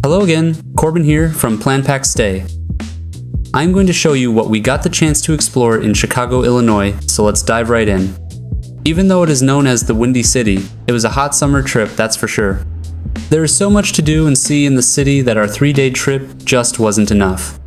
Hello again, Corbin here from Planpackstay. I'm going to show you what we got the chance to explore in Chicago, Illinois, so let's dive right in. Even though it is known as the Windy City, it was a hot summer trip, that's for sure. There is so much to do and see in the city that our 3-day trip just wasn't enough.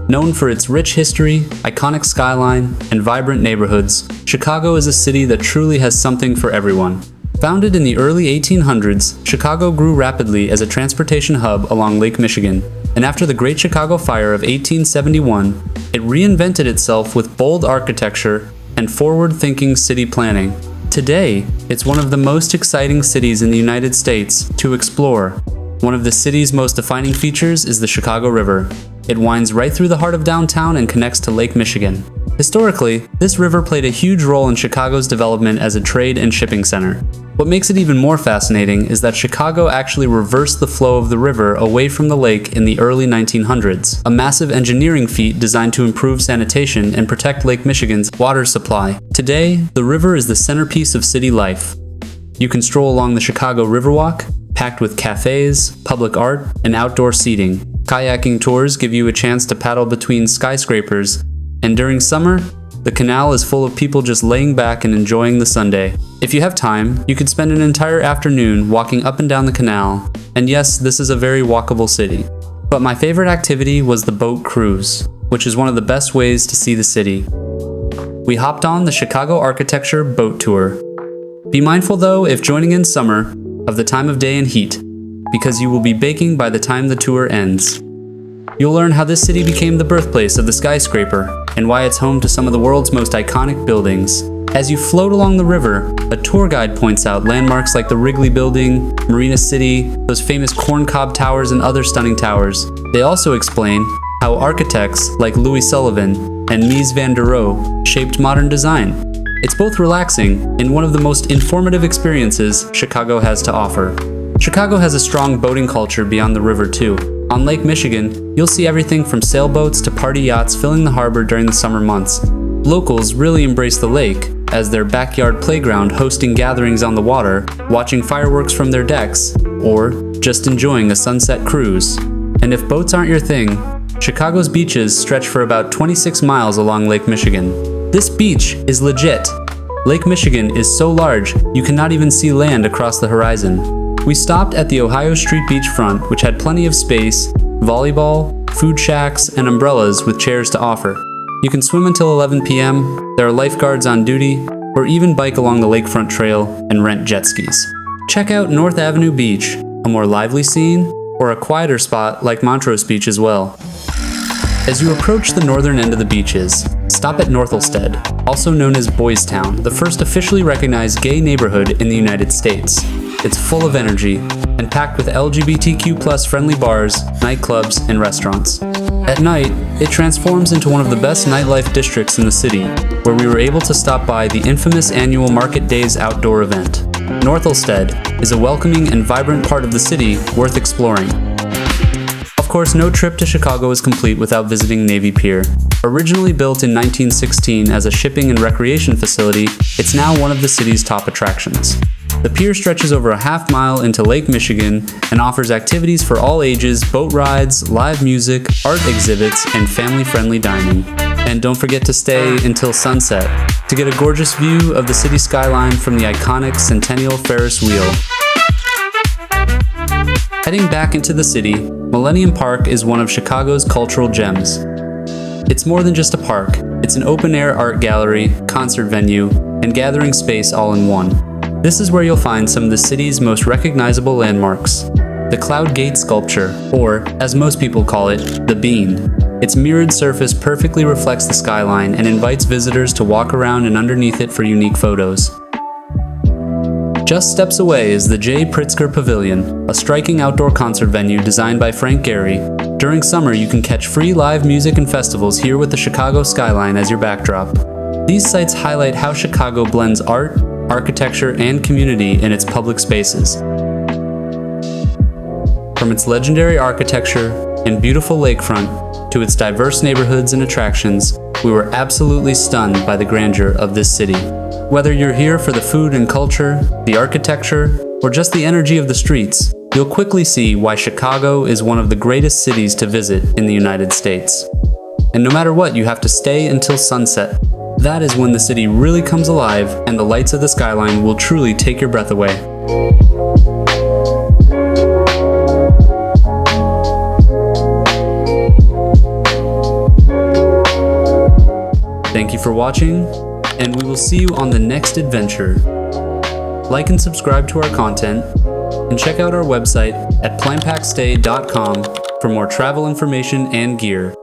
Known for its rich history, iconic skyline, and vibrant neighborhoods, Chicago is a city that truly has something for everyone. Founded in the early 1800s, Chicago grew rapidly as a transportation hub along Lake Michigan, and after the Great Chicago Fire of 1871, it reinvented itself with bold architecture and forward-thinking city planning. Today, it's one of the most exciting cities in the United States to explore. One of the city's most defining features is the Chicago River. It winds right through the heart of downtown and connects to Lake Michigan. Historically, this river played a huge role in Chicago's development as a trade and shipping center. What makes it even more fascinating is that Chicago actually reversed the flow of the river away from the lake in the early 1900s, a massive engineering feat designed to improve sanitation and protect Lake Michigan's water supply. Today, the river is the centerpiece of city life. You can stroll along the Chicago Riverwalk, packed with cafes, public art, and outdoor seating. Kayaking tours give you a chance to paddle between skyscrapers, and during summer, the canal is full of people just laying back and enjoying the Sunday. If you have time, you could spend an entire afternoon walking up and down the canal, and yes, this is a very walkable city. But my favorite activity was the boat cruise, which is one of the best ways to see the city. We hopped on the Chicago Architecture Boat Tour. Be mindful though, if joining in summer, of the time of day and heat, because you will be baking by the time the tour ends. You'll learn how this city became the birthplace of the skyscraper and why it's home to some of the world's most iconic buildings. As you float along the river, a tour guide points out landmarks like the Wrigley Building, Marina City, those famous corncob towers and other stunning towers. They also explain how architects like Louis Sullivan and Mies van der Rohe shaped modern design. It's both relaxing and one of the most informative experiences Chicago has to offer. Chicago has a strong boating culture beyond the river too. On Lake Michigan, you'll see everything from sailboats to party yachts filling the harbor during the summer months. Locals really embrace the lake as their backyard playground, hosting gatherings on the water, watching fireworks from their decks, or just enjoying a sunset cruise. And if boats aren't your thing, Chicago's beaches stretch for about 26 miles along Lake Michigan. This beach is legit. Lake Michigan is so large, you cannot even see land across the horizon. We stopped at the Ohio Street Beachfront, which had plenty of space, volleyball, food shacks, and umbrellas with chairs to offer. You can swim until 11 p.m., there are lifeguards on duty, or even bike along the lakefront trail and rent jet skis. Check out North Avenue Beach, a more lively scene, or a quieter spot like Montrose Beach as well. As you approach the northern end of the beaches, stop at Northalsted, also known as Boystown, the first officially recognized gay neighborhood in the United States. It's full of energy and packed with LGBTQ+ friendly bars, nightclubs, and restaurants. At night, it transforms into one of the best nightlife districts in the city, where we were able to stop by the infamous annual Market Days outdoor event. Northalsted is a welcoming and vibrant part of the city worth exploring. Of course, no trip to Chicago is complete without visiting Navy Pier. Originally built in 1916 as a shipping and recreation facility, it's now one of the city's top attractions. The pier stretches over a half-mile into Lake Michigan and offers activities for all ages, boat rides, live music, art exhibits, and family-friendly dining. And don't forget to stay until sunset to get a gorgeous view of the city skyline from the iconic Centennial Ferris wheel. Heading back into the city, Millenium Park is one of Chicago's cultural gems. It's more than just a park. It's an open-air art gallery, concert venue, and gathering space all in one. This is where you'll find some of the city's most recognizable landmarks. The Cloud Gate sculpture, or, as most people call it, the Bean. Its mirrored surface perfectly reflects the skyline and invites visitors to walk around and underneath it for unique photos. Just steps away is the J. Pritzker Pavilion, a striking outdoor concert venue designed by Frank Gehry. During summer, you can catch free live music and festivals here with the Chicago skyline as your backdrop. These sites highlight how Chicago blends art, architecture, and community in its public spaces. From its legendary architecture and beautiful lakefront to its diverse neighborhoods and attractions, we were absolutely stunned by the grandeur of this city. Whether you're here for the food and culture, the architecture, or just the energy of the streets, you'll quickly see why Chicago is one of the greatest cities to visit in the United States. And no matter what, you have to stay until sunset. That is when the city really comes alive and the lights of the skyline will truly take your breath away. Thank you for watching, and we will see you on the next adventure. Like and subscribe to our content, and check out our website at planpackstay.com for more travel information and gear.